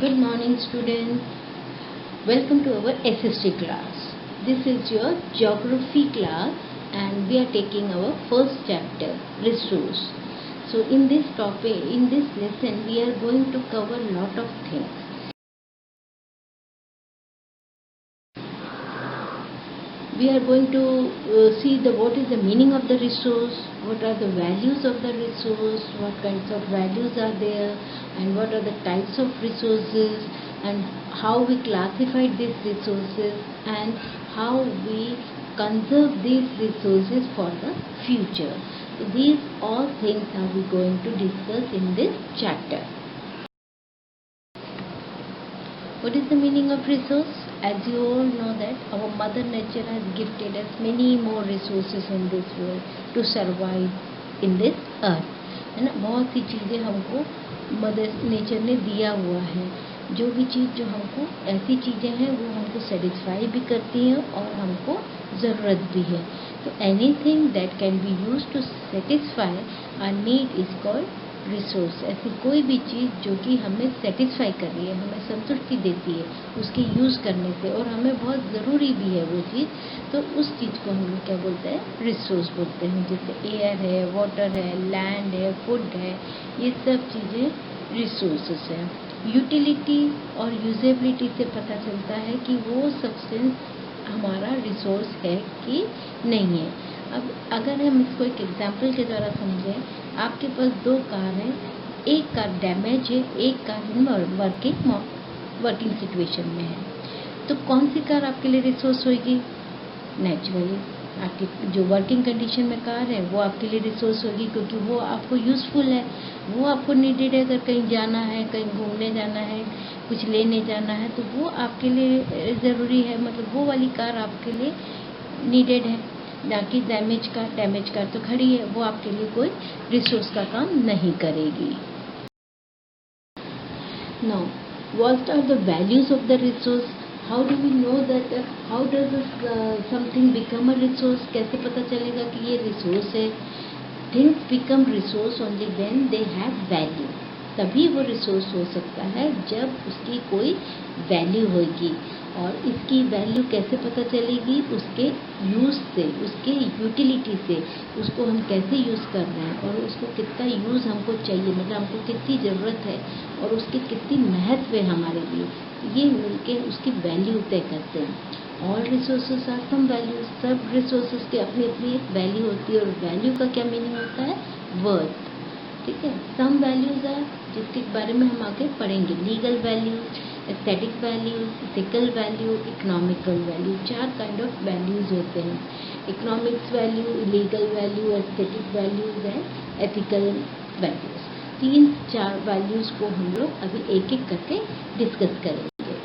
Good morning, students. Welcome to our SST class. This is your geography class and we are taking our first chapter, resource. So in this topic, in this lesson, we are going to cover a lot of things. We are going to see what is the meaning of the resource, what are the values of the resource, what kinds of values are there, and what are the types of resources, and how we classify these resources, and how we conserve these resources for the future. So these all things are we going to discuss in this chapter. What is the meaning of resource? As you all know that our mother nature has gifted us many more resources in this world to survive in this earth. है ना, बहुत सी चीज़ें हमको mother nature ने दिया हुआ है. जो भी चीज़ जो हमको ऐसी चीज़ें हैं वो हमको सेटिस्फाई भी करती हैं और हमको ज़रूरत भी है. तो anything that can be use to satisfy our need is called resource. ऐसी कोई भी चीज़ जो कि हमें सेटिस्फाई कर रही है, हमें संतुष्टि देती है उसके यूज़ करने से, और हमें बहुत ज़रूरी भी है वो चीज़, तो उस चीज़ को हम लोग क्या बोलते हैं? रिसोर्स बोलते हैं. जैसे एयर है, वाटर है, लैंड है, फूड है, ये सब चीज़ें रिसोर्सेस हैं. यूटिलिटी और यूजेबिलिटी से पता चलता है कि वो सब्सटेंस हमारा रिसोर्स है कि नहीं है. अब अगर हम इसको एक एग्जाम्पल के द्वारा समझें, आपके पास दो कार हैं, एक कार डैमेज है, एक कार वर्किंग सिचुएशन में है. तो कौन सी कार आपके लिए रिसोर्स होगी? नेचुरली आपकी जो वर्किंग कंडीशन में कार है वो आपके लिए रिसोर्स होगी, क्योंकि वो आपको यूज़फुल है, वो आपको नीडेड है. अगर कहीं जाना है, कहीं घूमने जाना है, कुछ लेने जाना है, तो वो आपके लिए ज़रूरी है. मतलब वो वाली कार आपके लिए नीडेड है, ना कि डैमेज कार तो खड़ी है, वो आपके लिए कोई रिसोर्स का काम नहीं करेगी. Now what are the values of the resource? How do we know that? How does something become a resource? कैसे पता चलेगा कि ये रिसोर्स है? Things become resource only when they have value. तभी वो रिसोर्स हो सकता है जब उसकी कोई वैल्यू होगी. और इसकी वैल्यू कैसे पता चलेगी? उसके यूज़ से, उसके यूटिलिटी से, उसको हम कैसे यूज़ कर रहे हैं और उसको कितना यूज़ हमको चाहिए, मतलब हमको कितनी ज़रूरत है और उसकी कितनी महत्व है हमारे लिए, ये मिलके उसकी वैल्यू तय करते हैं. All resources are some values. सब रिसोर्सेज की अपनी अपनी एक वैल्यू होती है. और वैल्यू का क्या मीनिंग होता है? वर्थ. ठीक है. सम वैल्यूज है जिसके बारे में हम आगे पढ़ेंगे. Legal value, aesthetic value, ethical value, economical value. 4 kind of values होते हैं. Economics value, legal value, aesthetic values and ethical values. 3-4 values को हम लोग अभी एक एक करके डिस्कस करेंगे.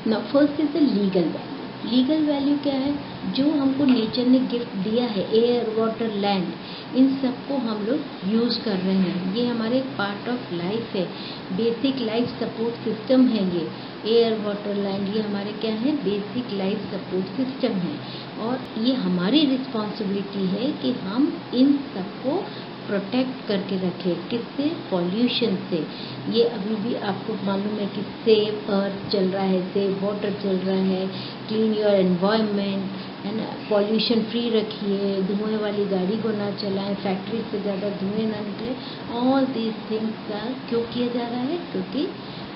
Now first is the legal value. Legal value क्या है? जो हमको नेचर ने गिफ्ट दिया है, एयर, वाटर, लैंड, इन सबको हम लोग यूज़ कर रहे हैं. ये हमारे पार्ट ऑफ लाइफ है, बेसिक लाइफ सपोर्ट सिस्टम है. ये एयर, वाटर, लैंड ये हमारे क्या है? बेसिक लाइफ सपोर्ट सिस्टम है. और ये हमारी रिस्पॉन्सिबिलिटी है कि हम इन सबको प्रोटेक्ट करके रखें. किससे? पॉल्यूशन से. ये अभी भी आपको मालूम है कि सेव अर्थ चल रहा है, सेव वाटर चल रहा है, क्लीन योर एनवायरनमेंट, है ना. पॉल्यूशन फ्री रखिए, धुएं वाली गाड़ी को ना चलाएं, फैक्ट्री से ज़्यादा धुएं ना निकले. ऑल दीज थिंग्स का क्यों किया जा रहा है? क्योंकि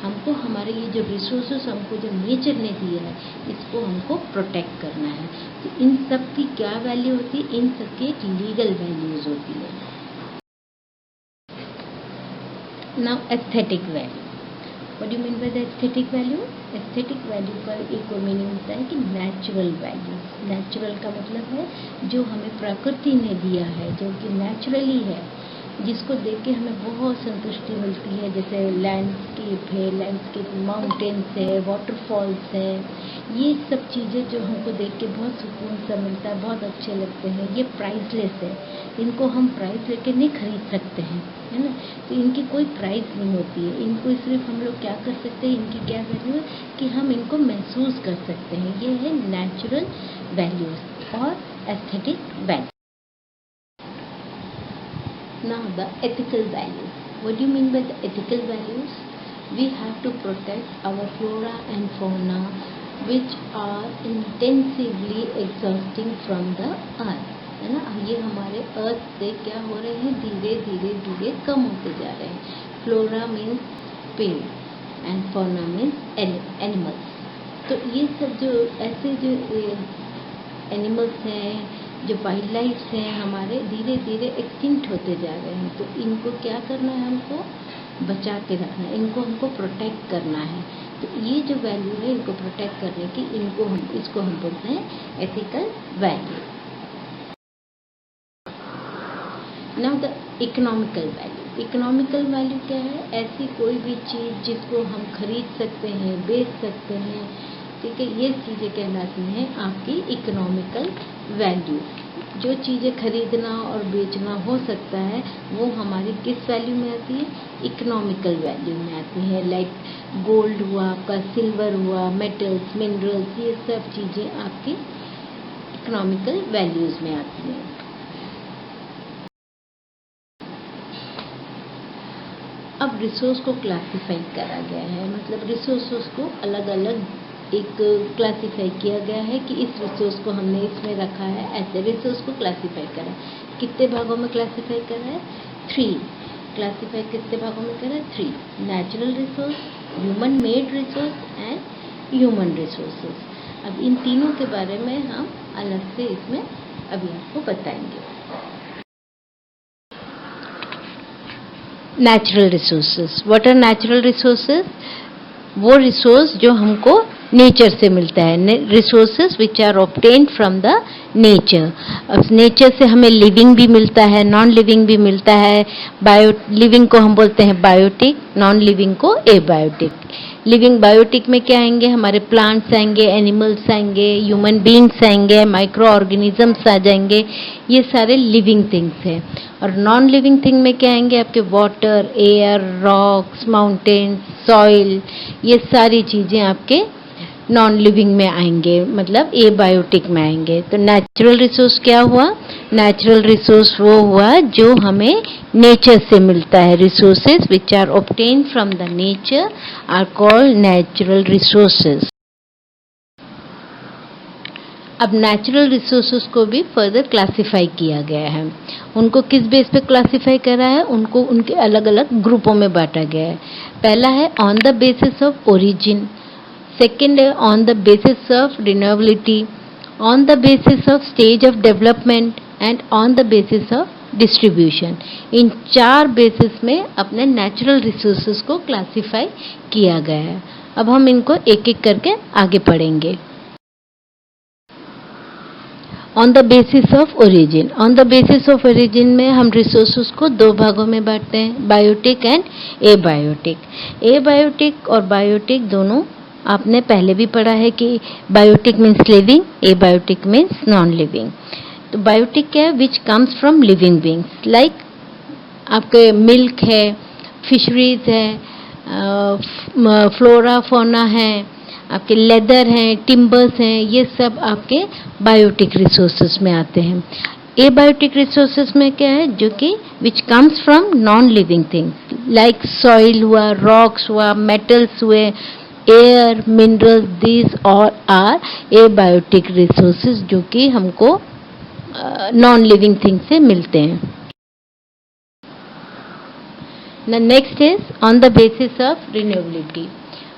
हमको हमारे ये जो रिसोर्सेस हमको जो नेचर ने दिया है, इसको हमको प्रोटेक्ट करना है. तो इन सब की क्या वैल्यू होती है? इन सब की एक लीगल वैल्यूज होती है. Now aesthetic value. What do you mean by the aesthetic value? Aesthetic value का एक और मीनिंग होता है कि नेचुरल वैल्यू. नेचुरल का मतलब है जो हमें प्रकृति ने दिया है, जो कि नेचुरली है, जिसको देख के हमें बहुत संतुष्टि मिलती है. जैसे लैंडस्केप है, लैंडस्केप माउंटेन्स है, वाटरफॉल्स है. ये सब चीज़ें जो हमको देख के बहुत सुकून सा मिलता है, बहुत अच्छे लगते हैं. ये प्राइसलेस है, इनको हम प्राइस लेके नहीं खरीद सकते हैं, है ना. तो इनकी कोई प्राइस नहीं होती है. इनको सिर्फ हम लोग क्या कर सकते हैं? इनकी क्या वैल्यू है कि हम इनको महसूस कर सकते हैं. ये है नेचुरल वैल्यूज और aesthetic value. Now the ethical values. What do you mean by the ethical values? We have to protect our flora and fauna which are intensively exhausting from the earth, है ना. ये हमारे अर्थ से क्या हो रहे हैं, धीरे धीरे धीरे कम होते जा रहे हैं. फ्लोरा मीन्स पेड़ एंड फौना मीन्स एनिमल्स. तो ये सब जो ऐसे जो एनिमल्स हैं, जो वाइल्ड लाइफ हैं हमारे, धीरे धीरे एक्सटिंक्ट होते जा रहे हैं. तो इनको क्या करना है, हमको बचा के रखना है, इनको हमको प्रोटेक्ट करना है. तो ये जो वैल्यू है इनको प्रोटेक्ट करने की, इसको हम बोलते हैं ethical value. Now the economical value. Economical value क्या है, ऐसी कोई भी चीज़ जिसको हम खरीद सकते हैं, बेच सकते हैं, ठीक है, ये चीज़ें कहलाती हैं आपकी इकोनॉमिकल वैल्यू. जो चीज़ें खरीदना और बेचना हो सकता है वो हमारी किस वैल्यू में आती है, इकोनॉमिकल वैल्यू में आती है. लाइक गोल्ड हुआ आपका, सिल्वर हुआ, मेटल्स, मिनरल्स, ये सब चीज़ें आपकी इकोनॉमिकल वैल्यूज़ में आती हैं. अब रिसोर्स को क्लासिफाई करा गया है, मतलब रिसोर्स को अलग अलग एक क्लासिफाई किया गया है कि इस रिसोर्स को हमने इसमें रखा है, ऐसे रिसोर्स को क्लासिफाई करा है. कितने भागों में क्लासिफाई करा है, 3. क्लासिफाई कितने भागों में करा है, 3. Natural resource, human made resource and human resources. अब इन तीनों के बारे में हम अलग से इसमें अभी आपको बताएंगे. Natural resources. What are natural resources? वो रिसोर्स जो हमको नेचर से मिलता है. Resources which are obtained from the nature. अब नेचर से हमें लिविंग भी मिलता है, नॉन लिविंग भी मिलता है. लिविंग को हम बोलते हैं बायोटिक, नॉन लिविंग को एबायोटिक. लिविंग बायोटिक में क्या आएंगे, हमारे प्लांट्स आएंगे, एनिमल्स आएंगे, ह्यूमन बींग्स आएंगे, माइक्रो ऑर्गेनिजम्स आ जाएंगे, ये सारे लिविंग थिंग्स हैं. और नॉन लिविंग थिंग में क्या आएंगे, आपके water, air, rocks, mountains, soil, ये सारी चीज़ें आपके नॉन लिविंग में आएंगे, मतलब एबायोटिक में आएंगे. तो नेचुरल रिसोर्स क्या हुआ, नेचुरल रिसोर्स वो हुआ जो हमें नेचर से मिलता है. Resources which are obtained from the nature are called natural resources. अब नेचुरल रिसोर्सेज को भी फर्दर क्लासिफाई किया गया है. उनको किस बेस पे क्लासिफाई करा है, उनको उनके अलग अलग ग्रुपों में बांटा गया है. पहला है on the basis of origin, second है on the basis of renewability, on the basis of stage of development and on the basis of distribution. इन 4 बेसिस में अपने नेचुरल रिसोर्सेज को क्लासिफाई किया गया है. अब हम इनको एक एक करके आगे पढ़ेंगे. On the basis of origin. On the basis of origin में हम रिसोर्सेज को 2 भागों में बांटते हैं, बायोटिक एंड एबायोटिक. एबायोटिक और बायोटिक दोनों आपने पहले भी पढ़ा है कि biotic means living, abiotic means non living. तो बायोटिक क्या है, which comes from living beings. Like आपके मिल्क है, फिशरीज है, फ्लोरा फौना है, आपके लेदर हैं, टिम्बर्स हैं, ये सब आपके बायोटिक रिसोर्सेज में आते हैं. एबायोटिक रिसोर्सेज में क्या है, जो कि विच comes from non living things, like soil हुआ, रॉक्स हुआ, मेटल्स हुए, एयर, मिनरल्स, दीज और आर एबायोटिक रिसोर्सेज जो कि हमको नॉन लिविंग थिंग से मिलते हैं. The next is on the basis of renewability.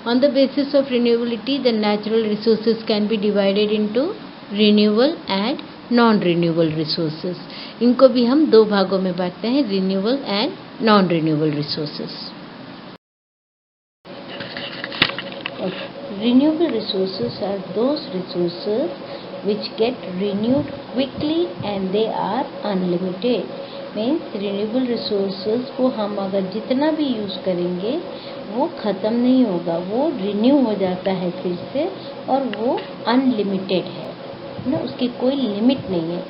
On the basis of renewability, the natural resources can be divided into renewable and non-renewable resources. इनको भी हम 2 भागों में बांटते हैं, renewable and non-renewable resources. Renewable resources are those resources which get renewed quickly and they are unlimited. Means renewable resources को हम अगर जितना भी यूज़ करेंगे वो ख़त्म नहीं होगा, वो रिन्यू हो जाता है फिर से और वो अनलिमिटेड है ना, उसकी कोई लिमिट नहीं है.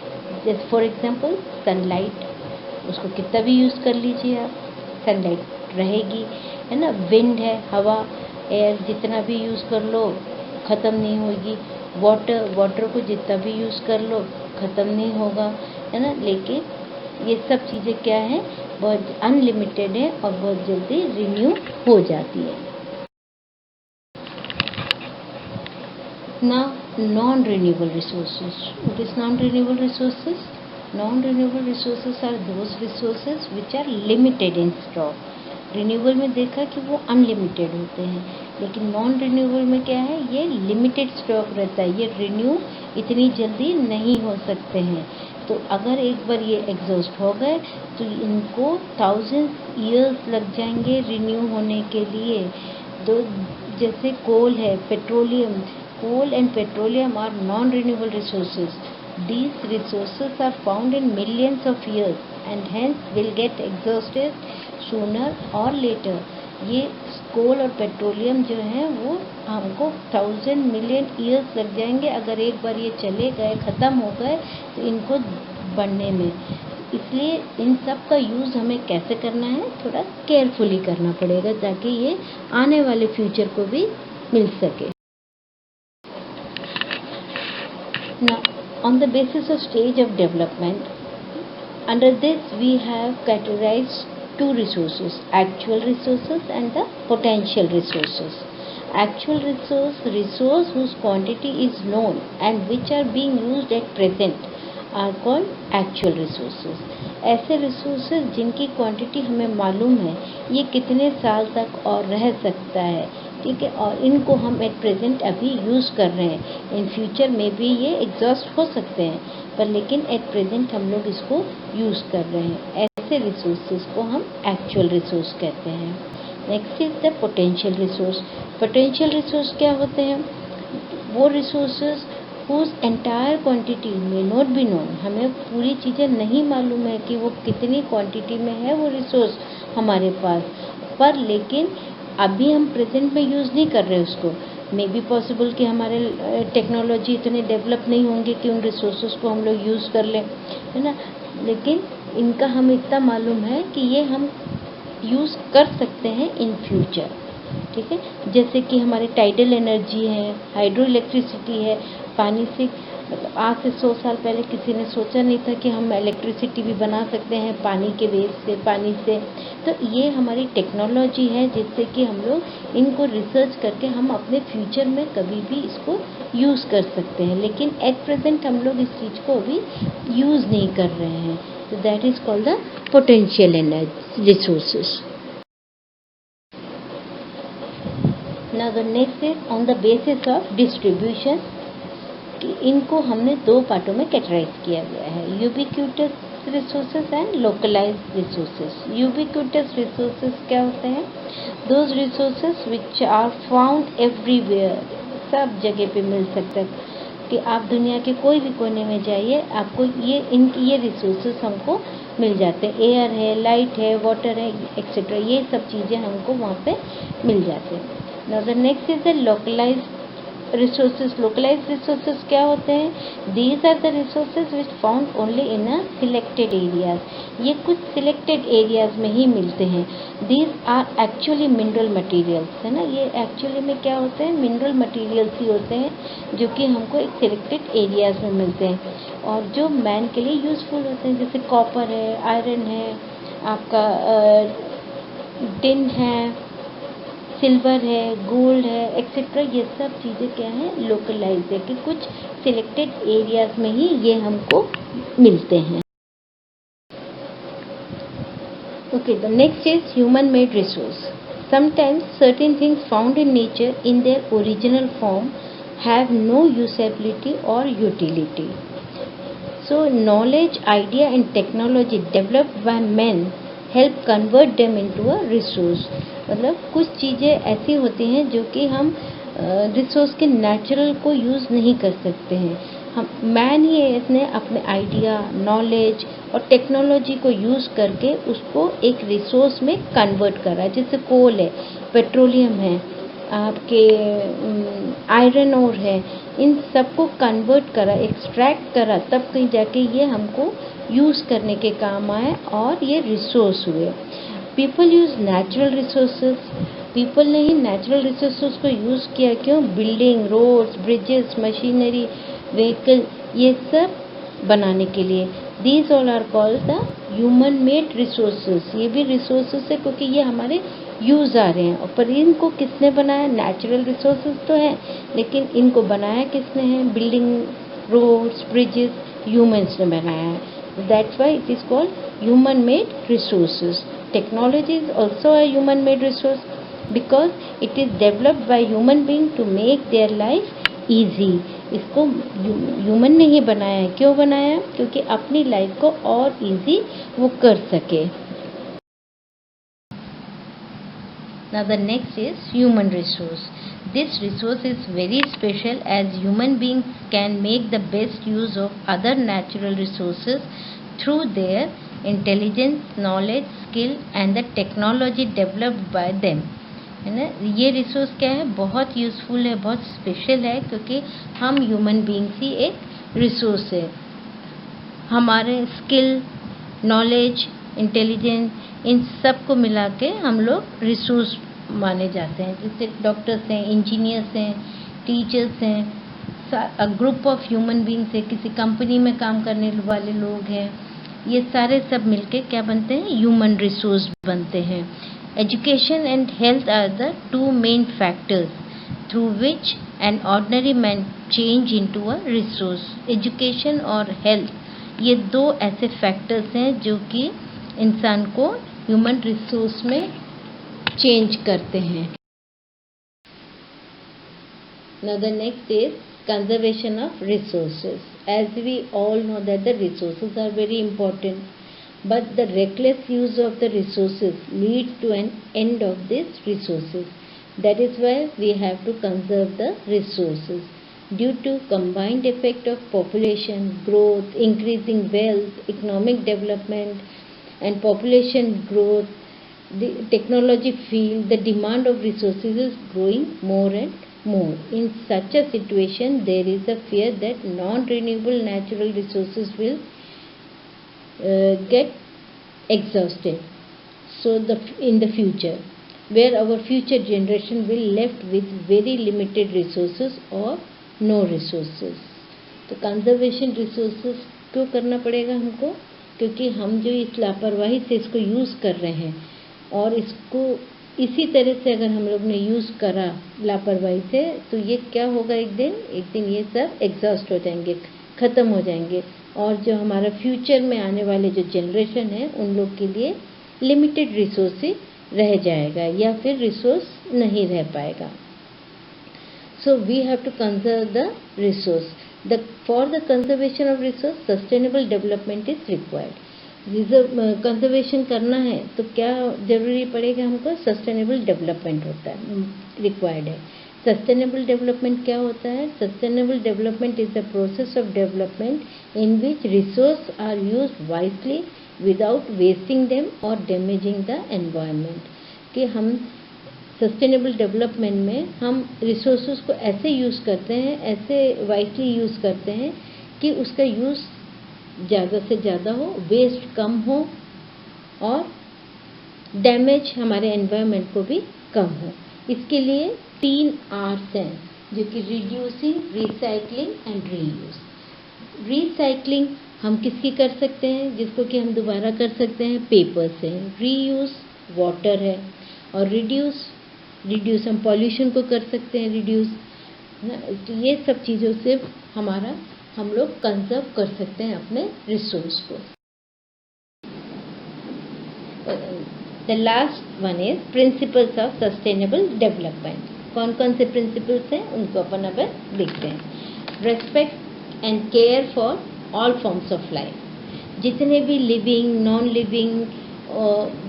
जैसे फॉर एग्जांपल सनलाइट, उसको कितना भी यूज़ कर लीजिए आप, सनलाइट रहेगी, है ना. विंड है, हवा, एयर, जितना भी यूज़ कर लो ख़त्म नहीं होगी. वाटर को जितना भी यूज़ कर लो ख़त्म नहीं होगा, है ना. लेकिन ये सब चीज़ें क्या हैं, बहुत अनलिमिटेड है और बहुत जल्दी रिन्यू हो जाती है। Now, non-renewable resources. What is non-renewable resources? Non-renewable resources are those resources which are limited in stock. Renewable में देखा कि वो अनलिमिटेड होते हैं, लेकिन नॉन रिन्यूएबल में क्या है, ये लिमिटेड स्टॉक रहता है, ये रिन्यू इतनी जल्दी नहीं हो सकते हैं। तो अगर एक बार ये एग्जॉस्ट हो गए तो इनको 1000 ईयर्स लग जाएंगे रिन्यू होने के लिए। तो जैसे कोल है, petroleum, coal and petroleum are non-renewable resources. These resources are found in millions of years and hence will get exhausted sooner or later. ये कोल और पेट्रोलियम जो हैं वो हमको 1000 मिलियन ईयर्स लग जाएंगे अगर एक बार ये चले गए, ख़त्म हो गए तो इनको बढ़ने में। इसलिए इन सब का यूज़ हमें कैसे करना है, थोड़ा केयरफुली करना पड़ेगा ताकि ये आने वाले फ्यूचर को भी मिल सके। Now, on the basis of stage of development, under this we have categorized two resources, actual resources and the potential resources. Actual resource whose quantity is known and which are being used at present are called actual resources. ऐसे resources जिनकी quantity हमें मालूम है, ये कितने साल तक और रह सकता है, ठीक है, और इनको हम एट प्रेजेंट अभी यूज़ कर रहे हैं। इन फ्यूचर में भी ये एग्जॉस्ट हो सकते हैं, पर लेकिन एट प्रेजेंट हम लोग इसको यूज़ कर रहे हैं। ऐसे रिसोर्सेज को हम एक्चुअल रिसोर्स कहते हैं। Next is the potential resource. Potential resource क्या होते हैं? वो resources whose entire quantity may not be known, हमें पूरी चीज़ें नहीं मालूम है कि वो कितनी क्वांटिटी में है वो रिसोर्स हमारे पास, पर लेकिन अभी हम प्रेजेंट में यूज़ नहीं कर रहे उसको। मे बी पॉसिबल कि हमारे टेक्नोलॉजी इतने डेवलप नहीं होंगे कि उन रिसोर्सेज को हम लोग यूज़ कर लें, है ना, लेकिन इनका हम इतना मालूम है कि ये हम यूज़ कर सकते हैं इन फ्यूचर, ठीक है। जैसे कि हमारे टाइडल एनर्जी है, हाइड्रो इलेक्ट्रिसिटी है, पानी से, मतलब आज से 100 साल पहले किसी ने सोचा नहीं था कि हम इलेक्ट्रिसिटी भी बना सकते हैं पानी के बेस से, पानी से। तो ये हमारी टेक्नोलॉजी है जिससे कि हम लोग इनको रिसर्च करके हम अपने फ्यूचर में कभी भी इसको यूज़ कर सकते हैं, लेकिन एट प्रेजेंट हम लोग इस चीज़ को अभी यूज़ नहीं कर रहे हैं। तो that is called the potential energy resources. Now the next is on the basis of distribution. इनको हमने दो पार्टों में कैटेगराइज किया गया है, ubiquitous resources and localised resources. Ubiquitous resources क्या होते हैं? Those resources which are found everywhere, सब जगह पे मिल सकता है कि आप दुनिया के कोई भी कोने में जाइए आपको ये रिसोर्सेज हमको मिल जाते हैं। एयर है, लाइट है, वाटर है, एक्सेट्रा, ये सब चीज़ें हमको वहाँ पे मिल जाते हैं। Now the next is the localised resources. Localised resources क्या होते हैं? These are the resources which found only in a selected areas. ये कुछ सिलेक्टेड एरियाज में ही मिलते हैं। These are actually mineral materials, है ना, ये एक्चुअली में क्या होते हैं? मिनरल मटेरियल्स ही होते हैं जो कि हमको एक सिलेक्टेड एरियाज में मिलते हैं और जो मैन के लिए यूज़फुल होते हैं, जैसे कॉपर है, आयरन है, आपका टिन है, सिल्वर है, गोल्ड है, एक्सेट्रा, ये सब चीज़ें क्या हैं? लोकलाइज्ड है कि कुछ सिलेक्टेड एरियाज में ही ये हमको मिलते हैं। Okay, the next is human made resource. Sometimes certain things found in nature in their original form have no usability और utility. So knowledge, idea and technology developed by man help convert them into a resource. मतलब कुछ चीज़ें ऐसी होती हैं जो कि हम रिसोर्स के नेचुरल को यूज़ नहीं कर सकते हैं, हम मैन ही इसने अपने आइडिया, नॉलेज और टेक्नोलॉजी को यूज़ करके उसको एक रिसोर्स में कन्वर्ट करा। जैसे कोल है, पेट्रोलियम है, आपके आयरन ओर है, इन सबको कन्वर्ट करा, एक्सट्रैक्ट करा, तब कहीं जाके ये हमको यूज़ करने के काम आए और ये रिसोर्स हुए। People use natural resources, people ने ही नेचुरल रिसोर्सेज को यूज़ किया। क्यों? Building, roads, bridges, machinery, vehicle, ये सब बनाने के लिए। These all are called the human made resources, ये भी रिसोर्सेज है क्योंकि ये हमारे यूज़ आ रहे हैं। और पर इनको किसने बनाया? नेचुरल रिसोर्सेज तो है, लेकिन इनको बनाया किसने है? बिल्डिंग, रोड्स, ब्रिजेस, ह्यूमंस ने बनाया है। That's why it is called human made resources. Technology is also a human made resource because it is developed by human being to make their life easy। इसको human ने ही बनाया है। क्यों बनाया? क्योंकि अपनी लाइफ को और इजी वो कर सके। Now the next is human resource. This resource is very special as human beings can make the best use of other natural resources through their intelligence, knowledge, skill and the technology developed by them। है ना, ये resource क्या है? बहुत useful है, बहुत special है क्योंकि हम ह्यूमन बींग्स ही एक रिसोर्स है। हमारे स्किल, नॉलेज, इंटेलिजेंस, इन सब को मिला के हम लोग रिसोर्स माने जाते हैं। जैसे डॉक्टर्स हैं, इंजीनियर्स हैं, टीचर्स हैं, a group of human beings है, किसी कंपनी में काम करने वाले लोग हैं, ये सारे सब मिलके क्या बनते हैं? ह्यूमन रिसोर्स बनते हैं। Education and health are the two main factors through which an ordinary man change into a resource. Education और हेल्थ, ये दो ऐसे फैक्टर्स हैं जो कि इंसान को ह्यूमन रिसोर्स में चेंज करते हैं। Now the next is conservation of resources. As we all know that the resources are very important, but the reckless use of the resources leads to an end of these resources. That is why we have to conserve the resources. Due to combined effect of population growth, increasing wealth, economic development and population growth, the technology field, the demand of resources is growing more and more. In such a situation, there is a fear that non-renewable natural resources will get exhausted. So in the future, where our future generation will left with very limited resources or no resources. तो conservation resources क्यों करना पड़ेगा हमको? क्योंकि हम जो इस लापरवाही से इसको यूज़ कर रहे हैं और इसको इसी तरह से अगर हम लोग ने यूज़ करा लापरवाही से, तो ये क्या होगा? एक दिन ये सब एग्जॉस्ट हो जाएंगे, ख़त्म हो जाएंगे। और जो हमारा फ्यूचर में आने वाले जो जनरेशन है उन लोग के लिए लिमिटेड रिसोर्स ही रह जाएगा या फिर रिसोर्स नहीं रह पाएगा। So we have to conserve the resource. For the conservation of resource, sustainable development is required. Conservation करना है तो क्या जरूरी पड़ेगा हमको? सस्टेनेबल डेवलपमेंट होता है, रिक्वायर्ड है। सस्टेनेबल डेवलपमेंट क्या होता है? Sustainable development is the process of development in which resource are used wisely without wasting them और डैमेजिंग द एनवायरनमेंट। कि हम सस्टेनेबल डेवलपमेंट में हम रिसोर्सेज को ऐसे यूज़ करते हैं, ऐसे वाइजली यूज़ करते हैं कि उसका यूज़ ज़्यादा से ज़्यादा हो, वेस्ट कम हो और डैमेज हमारे एनवायरनमेंट को भी कम हो। इसके लिए 3 R's हैं जो कि reducing, recycling and reuse. Recycling हम किसकी कर सकते हैं? जिसको कि हम दोबारा कर सकते हैं, पेपर से। रीयूज वाटर है। और रिड्यूस हम पॉल्यूशन को कर सकते हैं, रिड्यूस। तो ये सब चीज़ों से हम लोग कंजर्व कर सकते हैं अपने रिसोर्स को। The last one is principles of sustainable development. कौन कौन से प्रिंसिपल्स हैं उनको अपन अब देखते हैं। Respect and care for all forms of life. जितने भी लिविंग, नॉन लिविंग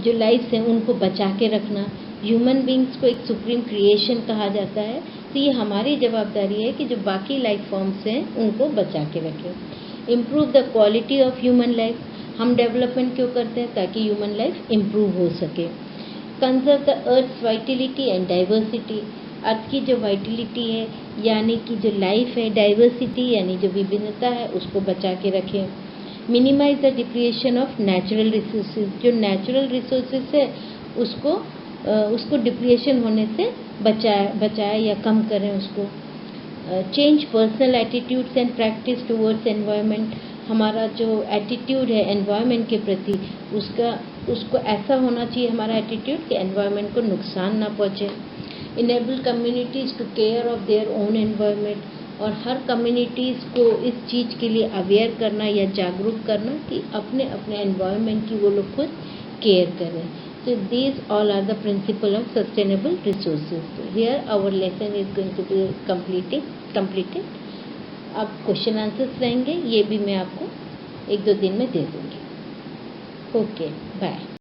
जो लाइफ्स हैं उनको बचा के रखना। ह्यूमन बींग्स को एक सुप्रीम क्रिएशन कहा जाता है, तो ये हमारी जवाबदारी है कि जो बाकी लाइफ फॉर्म्स हैं उनको बचा के रखें। Improve the quality of human life. हम डेवलपमेंट क्यों करते हैं? ताकि ह्यूमन लाइफ इम्प्रूव हो सके। Conserve the earth's vitality and diversity. Earth की जो वाइटिलिटी है यानी कि जो लाइफ है, डाइवर्सिटी यानी जो विभिन्नता है, उसको बचा के रखें। Minimise the depreciation of natural resources. जो नेचुरल रिसोर्सेज है उसको डिप्रिएशन होने से बचाए या कम करें उसको। Change personal attitudes and practice towards environment. हमारा जो एटीट्यूड है एनवायरनमेंट के प्रति उसको ऐसा होना चाहिए हमारा एटीट्यूड कि एनवायरनमेंट को नुकसान ना पहुँचे। Enable communities to care of their own environment, और हर कम्युनिटीज़ को इस चीज़ के लिए अवेयर करना या जागरूक करना कि अपने अपने एनवायरनमेंट की वो लोग खुद केयर करें। So these all are the principle of sustainable resources. So here our lesson is going to be completed. अब क्वेश्चन आंसर्स रहेंगे, ये भी मैं आपको 1-2 दिन में दे दूँगी। Okay, bye.